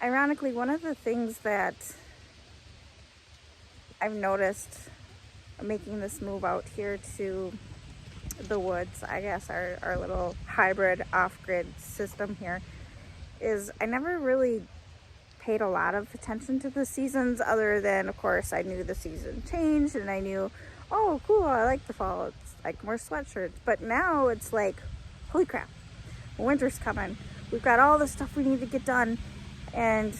Ironically, one of the things that I've noticed making this move out here to the woods, I guess our little hybrid off-grid system here, is I never really paid a lot of attention to the seasons, other than, of course, I knew the season changed and I knew, oh cool, I like the fall, it's like more sweatshirts. But now it's like, holy crap, winter's coming, we've got all the stuff we need to get done, and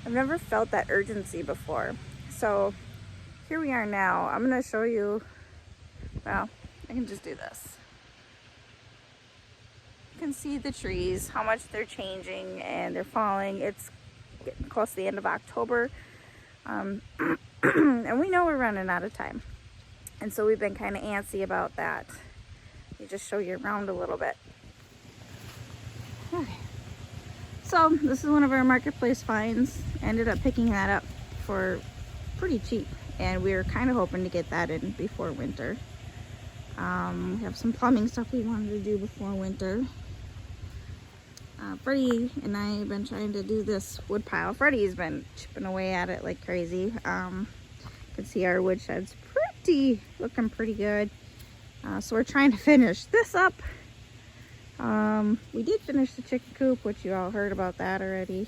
I've never felt that urgency before. So here we are now. I'm gonna show you, well, I can just do this. You can see the trees, how much they're changing and they're falling. It's getting close to the end of October. And we know we're running out of time. And so we've been kind of antsy about that. Let me just show you around a little bit. Okay. So this is one of our marketplace finds. I ended up picking that up for pretty cheap. And we were kind of hoping to get that in before winter. We have some plumbing stuff we wanted to do before winter. Freddie and I have been trying to do this wood pile. Freddie's been chipping away at it like crazy. You can see our wood shed's looking pretty good. So we're trying to finish this up. We did finish the chicken coop, which you all heard about that already.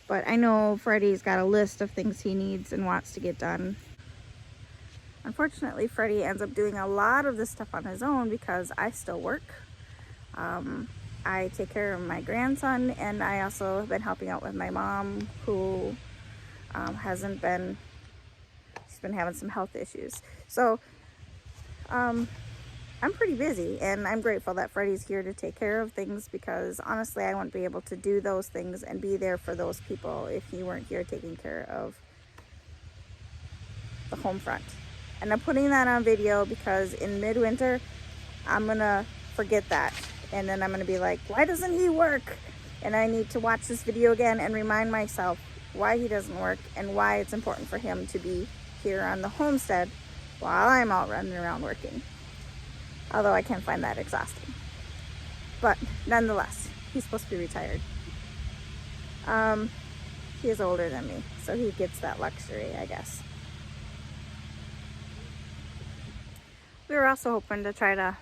But I know Freddie's got a list of things he needs and wants to get done. Unfortunately, Freddie ends up doing a lot of this stuff on his own because I still work. I take care of my grandson, and I also have been helping out with my mom, who she's been having some health issues. So I'm pretty busy, and I'm grateful that Freddie's here to take care of things, because honestly, I wouldn't be able to do those things and be there for those people if he weren't here taking care of the home front. And I'm putting that on video because in midwinter, I'm gonna forget that. And then I'm gonna be like, why doesn't he work? And I need to watch this video again and remind myself why he doesn't work and why it's important for him to be here on the homestead while I'm out running around working. Although I can find that exhausting. But nonetheless, he's supposed to be retired. He is older than me, so he gets that luxury, I guess. We were also hoping to try to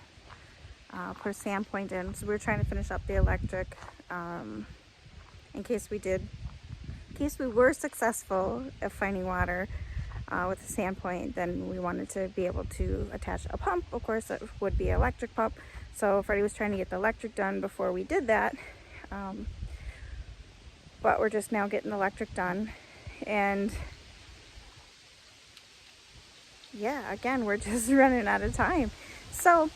put a sand point in, so we were trying to finish up the electric in case we were successful at finding water with the sand point. Then we wanted to be able to attach a pump. Of course, it would be an electric pump. So Freddie was trying to get the electric done before we did that. But we're just now getting the electric done. And yeah, again, we're just running out of time. So,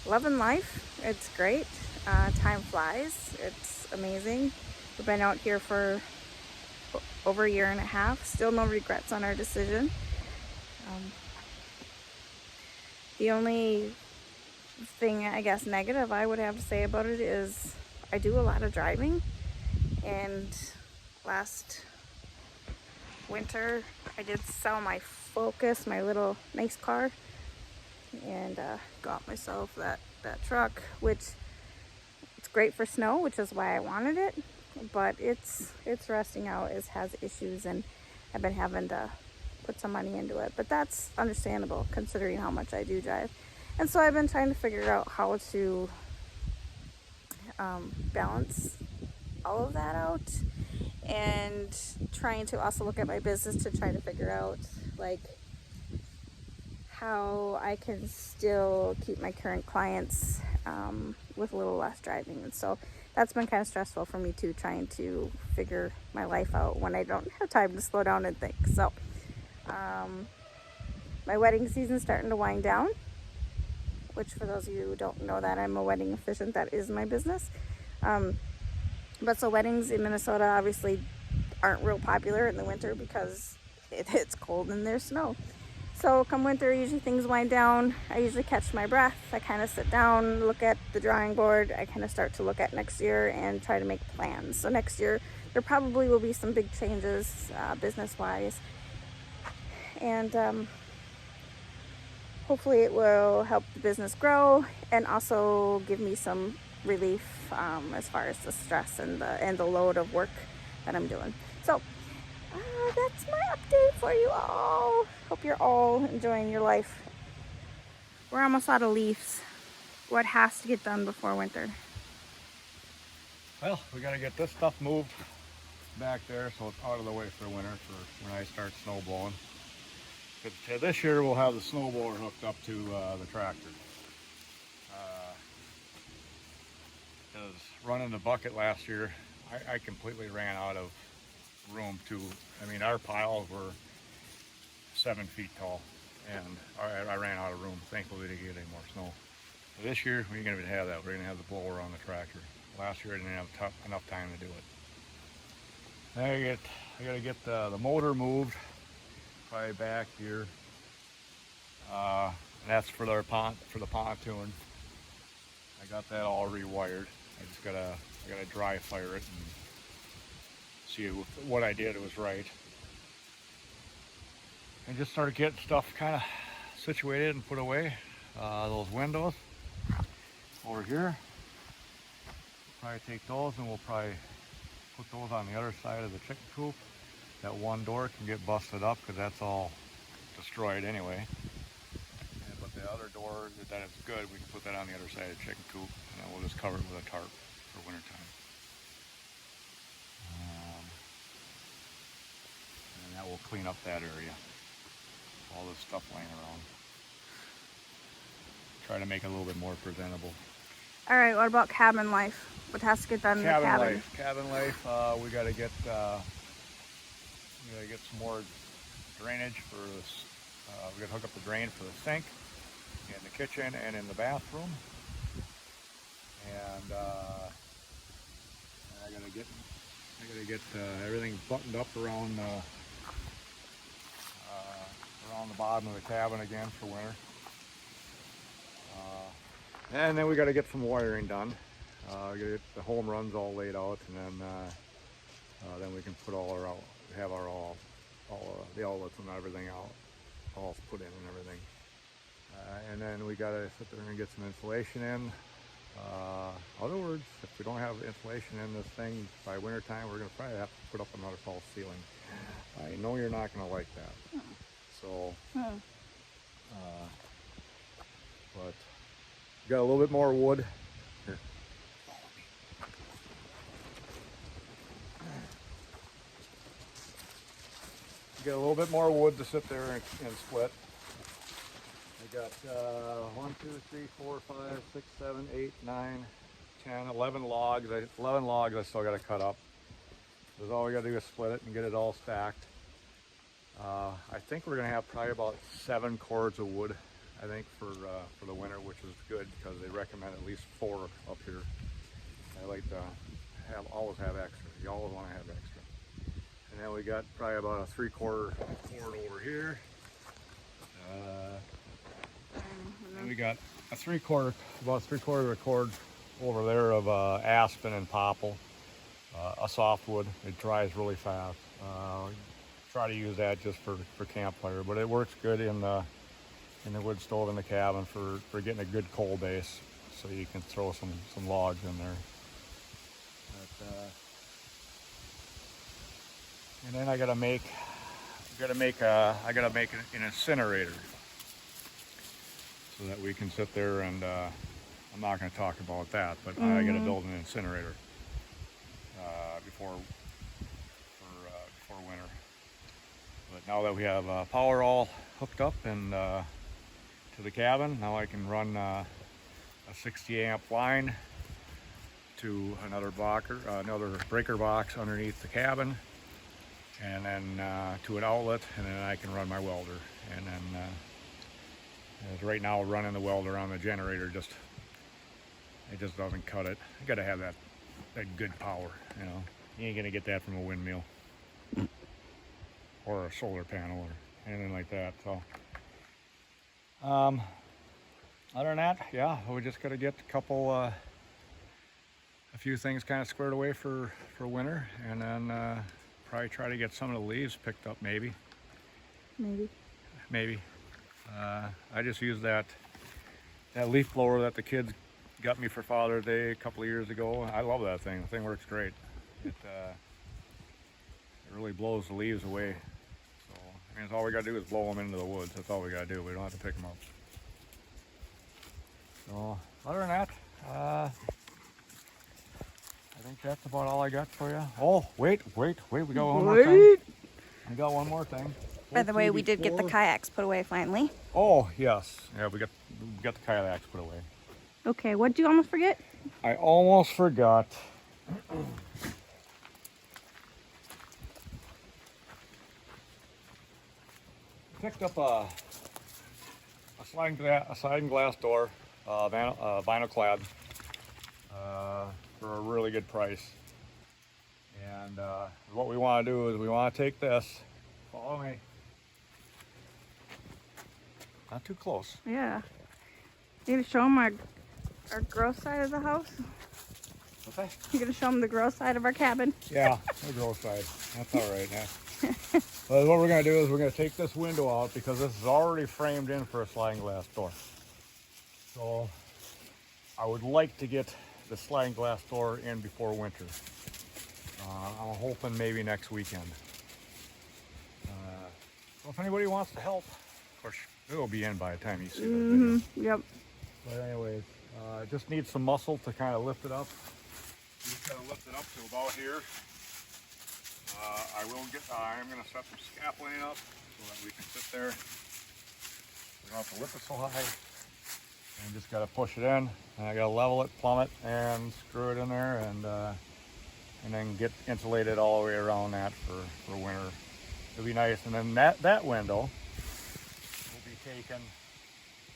loving life. It's great. Time flies. It's amazing. We've been out here for over a year and a half. Still no regrets on our decision. The only thing, I guess, negative I would have to say about it is I do a lot of driving. And last winter, I did sell my Focus, my little nice car, and got myself that truck, which it's great for snow, which is why I wanted it, but it's rusting out. It has issues, and I've been having to put some money into it, but that's understandable considering how much I do drive. And so I've been trying to figure out how to balance all of that out, and trying to also look at my business to try to figure out like how I can still keep my current clients with a little less driving. And so that's been kind of stressful for me too, trying to figure my life out when I don't have time to slow down and think. So my wedding season's starting to wind down, which for those of you who don't know that I'm a wedding officiant, that is my business. But so weddings in Minnesota obviously aren't real popular in the winter because it's cold and there's snow. So come winter, usually things wind down. I usually catch my breath. I kind of sit down, look at the drawing board. I kind of start to look at next year and try to make plans. So next year, there probably will be some big changes business-wise. And hopefully it will help the business grow and also give me some relief as far as the stress and the load of work that I'm doing. So that's my update for you all. Hope you're all enjoying your life. We're almost out of leaves. What has to get done before winter? Well, we got to get this stuff moved back there so it's out of the way for winter for when I start snow blowing. But this year we'll have the snow blower hooked up to the tractor. Because running the bucket last year, I completely ran out of room to, I mean, our piles were 7 feet tall, and I ran out of room, thankfully, to get any more snow. But this year, we're going to have that. We're going to have the blower on the tractor. Last year, I didn't have enough time to do it. I got to get the motor moved, probably back here. And that's for the pontoon. I got that all rewired. I just gotta dry fire it and see what I did was right. And just started getting stuff kind of situated and put away. Those windows over here. Probably take those and we'll probably put those on the other side of the chicken coop. That one door can get busted up because that's all destroyed anyway. But the other door, that is good, we can put that on the other side of the chicken coop, and then we'll just cover it with a tarp for winter time. And that will clean up that area. All this stuff laying around. Try to make it a little bit more presentable. All right, what about cabin life? What has to get done in the cabin? Cabin life. We got to get some more drainage for this. We got to hook up the drain for the sink in the kitchen and in the bathroom. And I gotta get everything buttoned up around the bottom of the cabin again for winter. And then we got to get some wiring done. Get the home runs all laid out, and then we can put all the outlets and everything out, all put in and everything. And then we got to sit there and get some insulation in. In other words, if we don't have insulation in this thing by winter time, we're going to probably have to put up another false ceiling. I know you're not going to like that. So, but got a little bit more wood. Here. Get a little bit more wood to sit there and split. I got 1, 2, 3, 4, 5, 6, 7, 8, 9, 10, 11 logs. 11 logs I still got to cut up. Because all we got to do is split it and get it all stacked. I think we're going to have probably about 7 cords of wood, I think, for the winter, which is good because they recommend at least 4 up here. I like to always have extra. You always want to have extra. And then we got probably about a 3/4 cord over here. And we got about 3/4 of a cord over there of aspen and popple, a softwood. It dries really fast. Try to use that just for campfire, but it works good in the wood stove in the cabin for getting a good coal base, so you can throw some logs in there. And then I gotta make an incinerator so that we can sit there and I'm not going to talk about that, but I got to build an incinerator before winter. But now that we have power all hooked up and to the cabin, now I can run a 60 amp line to another breaker box underneath the cabin, and then to an outlet, and then I can run my welder. And then as right now, running the welder on the generator it just doesn't cut it. You got to have that good power, you know. You ain't gonna get that from a windmill or a solar panel or anything like that. So other than that, yeah, we just got to get a few things kind of squared away for winter, and then probably try to get some of the leaves picked up, maybe. I just use that leaf blower that the kids got me for Father's Day a couple of years ago. I love that thing. The thing works great. It really blows the leaves away. So, I mean, it's all we got to do is blow them into the woods. That's all we got to do. We don't have to pick them up. So, other than that, I think that's about all I got for you. Oh, wait. We got one more thing. We got one more thing. By the way, we did get the kayaks put away finally. Oh, yes. Yeah, we got the kayaks put away. Okay, what did you almost forget? I almost forgot. Picked up a sliding glass door, vinyl clad, for a really good price. And what we want to do is we want to take this. Follow me. Not too close. Yeah. You gonna show them our gross side of the house? Okay. You gonna show them the gross side of our cabin? Yeah, the gross side. That's all right. Yeah. Well, what we're going to do is we're going to take this window out because this is already framed in for a sliding glass door. So I would like to get the sliding glass door in before winter. I'm hoping maybe next weekend. So if anybody wants to help, of course, it will be in by the time you see this video. Yep. But anyways, it just needs some muscle to kind of lift it up. You just got to lift it up to about here. I'm going to set some scaffolding up so that we can sit there. We don't have to lift it so high. And just got to push it in. And I got to level it, plumb it, and screw it in there, and then get insulated all the way around that for winter. It'll be nice. And then that window will be taken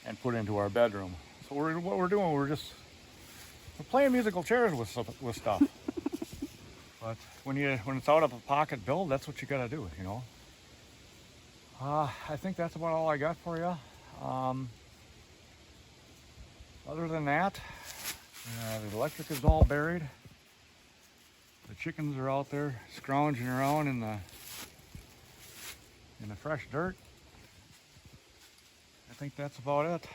and put into our bedroom. So what we're doing, we're playing musical chairs with stuff. But when it's out of a pocket build, that's what you gotta do, you know. I think that's about all I got for you. Other than that, the electric is all buried. The chickens are out there scrounging around in the fresh dirt. I think that's about it.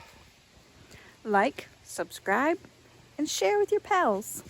Like, subscribe, and share with your pals.